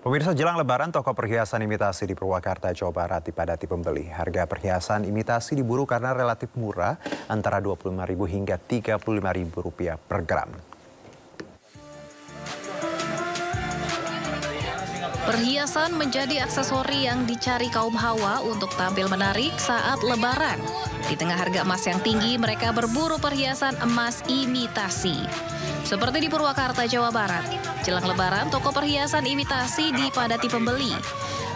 Pemirsa, jelang Lebaran, toko perhiasan imitasi di Purwakarta, Jawa Barat dipadati pembeli. Harga perhiasan imitasi diburu karena relatif murah, antara Rp25.000 hingga Rp35.000 per gram. Perhiasan menjadi aksesori yang dicari kaum hawa untuk tampil menarik saat Lebaran. Di tengah harga emas yang tinggi, mereka berburu perhiasan emas imitasi. Seperti di Purwakarta, Jawa Barat, jelang Lebaran, toko perhiasan imitasi dipadati pembeli.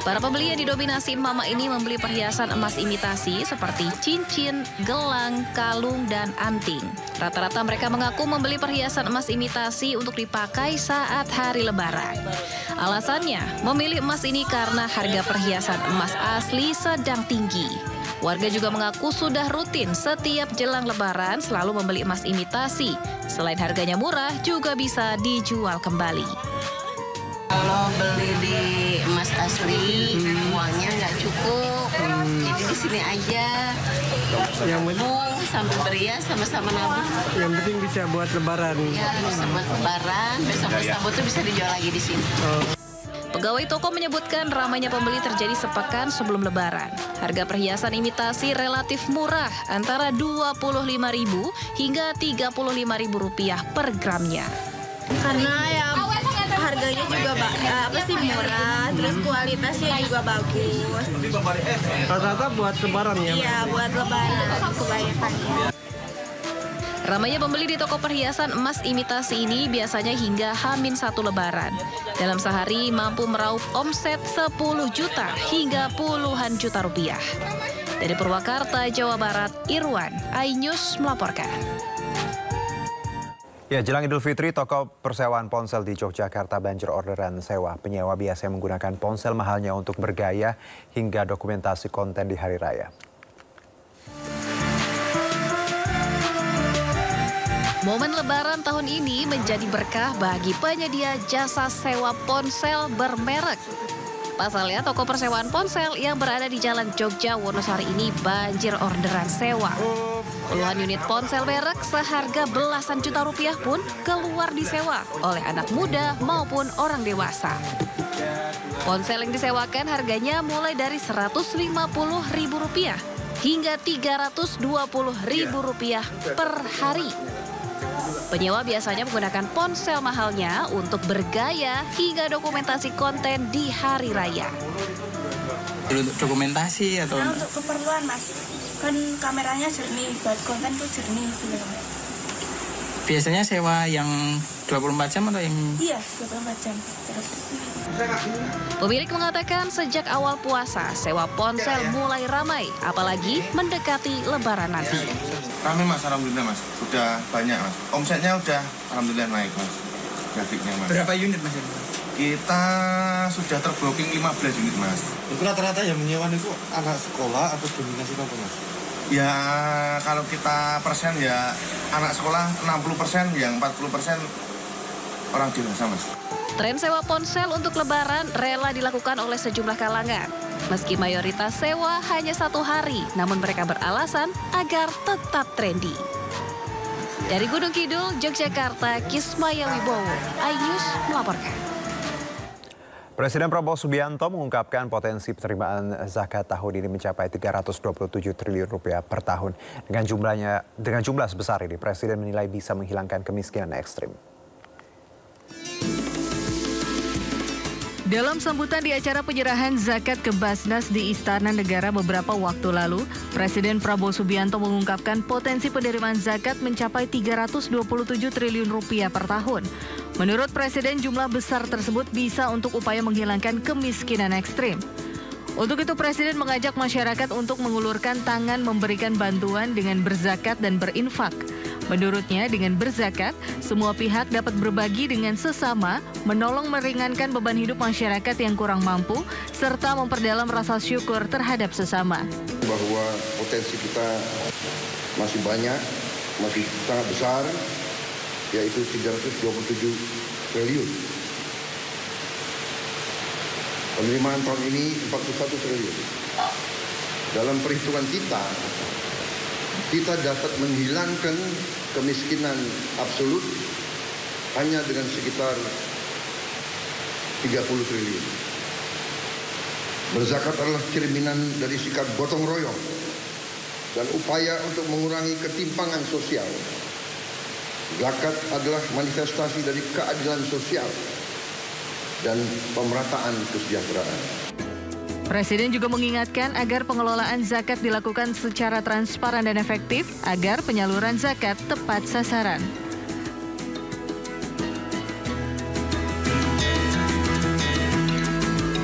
Para pembeli yang didominasi emak-emak ini membeli perhiasan emas imitasi seperti cincin, gelang, kalung, dan anting. Rata-rata mereka mengaku membeli perhiasan emas imitasi untuk dipakai saat hari Lebaran. Alasannya, memilih emas ini karena harga perhiasan emas asli sedang tinggi. Warga juga mengaku sudah rutin setiap jelang Lebaran selalu membeli emas imitasi. Selain harganya murah, juga bisa dijual kembali. Kalau beli di emas asli, uangnya nggak cukup. Jadi di sini aja, nabung sambil berias sama-sama nabung. Yang penting bisa buat Lebaran. Ya, bisa buat Lebaran. Besok-besok tuh bisa dijual lagi di sini. Pegawai toko menyebutkan ramainya pembeli terjadi sepekan sebelum Lebaran. Harga perhiasan imitasi relatif murah, antara Rp25.000 hingga Rp35.000 per gramnya. Karena ya harganya juga murah, terus kualitasnya juga bagus. Rata-rata buat Lebaran ya? Iya, buat Lebaran kebanyakannya. Ramainya pembeli di toko perhiasan emas imitasi ini biasanya hingga H-1 Lebaran. Dalam sehari mampu meraup omset 10 juta hingga puluhan juta rupiah. Dari Purwakarta, Jawa Barat, Irwan, iNews melaporkan. Ya, jelang Idul Fitri, toko persewaan ponsel di Yogyakarta banjir orderan sewa. Penyewa biasanya menggunakan ponsel mahalnya untuk bergaya hingga dokumentasi konten di hari raya. Momen Lebaran tahun ini menjadi berkah bagi penyedia jasa sewa ponsel bermerek. Pasalnya, toko persewaan ponsel yang berada di Jalan Jogja Wonosari ini banjir orderan sewa. Puluhan unit ponsel merek seharga belasan juta rupiah pun keluar disewa oleh anak muda maupun orang dewasa. Ponsel yang disewakan harganya mulai dari Rp150.000 hingga Rp320.000 per hari. Penyewa biasanya menggunakan ponsel mahalnya untuk bergaya hingga dokumentasi konten di hari raya. Untuk dokumentasi atau? Nah, untuk keperluan, Mas. Kan kameranya jernih, buat konten tuh jernih. Biasanya sewa yang 24 jam atau yang? Iya, 24 jam. Pemilik mengatakan sejak awal puasa, sewa ponsel mulai ramai, apalagi mendekati Lebaran nanti. Kami mas, alhamdulillah mas, sudah banyak mas. Omsetnya udah alhamdulillah naik mas, grafiknya mas. Berapa unit mas? Kita sudah terbooking 15 unit mas. Itu rata-rata yang menyewa itu anak sekolah atau dominasi apa mas? Ya kalau kita persen ya anak sekolah 60%, yang 40% orang dewasa mas. Tren sewa ponsel untuk Lebaran rela dilakukan oleh sejumlah kalangan. Meski mayoritas sewa hanya 1 hari, namun mereka beralasan agar tetap trendy. Dari Gunung Kidul, Yogyakarta, Kismaya Wibowo, iNews melaporkan. Presiden Prabowo Subianto mengungkapkan potensi penerimaan zakat tahun ini mencapai Rp327 triliun per tahun. Dengan jumlah sebesar ini, Presiden menilai bisa menghilangkan kemiskinan ekstrim. Dalam sambutan di acara penyerahan zakat ke Basnas di Istana Negara beberapa waktu lalu, Presiden Prabowo Subianto mengungkapkan potensi penerimaan zakat mencapai Rp327 triliun per tahun. Menurut Presiden, jumlah besar tersebut bisa untuk upaya menghilangkan kemiskinan ekstrim. Untuk itu, Presiden mengajak masyarakat untuk mengulurkan tangan memberikan bantuan dengan berzakat dan berinfak. Menurutnya, dengan berzakat, semua pihak dapat berbagi dengan sesama, menolong meringankan beban hidup masyarakat yang kurang mampu, serta memperdalam rasa syukur terhadap sesama. Bahwa potensi kita masih banyak, masih sangat besar, yaitu Rp327 triliun. Penerimaan tahun ini Rp41 triliun. Dalam perhitungan kita dapat menghilangkan kemiskinan absolut hanya dengan sekitar 30 triliun. Berzakat adalah cerminan dari sikap gotong royong dan upaya untuk mengurangi ketimpangan sosial. Zakat adalah manifestasi dari keadilan sosial dan pemerataan kesejahteraan. Presiden juga mengingatkan agar pengelolaan zakat dilakukan secara transparan dan efektif agar penyaluran zakat tepat sasaran.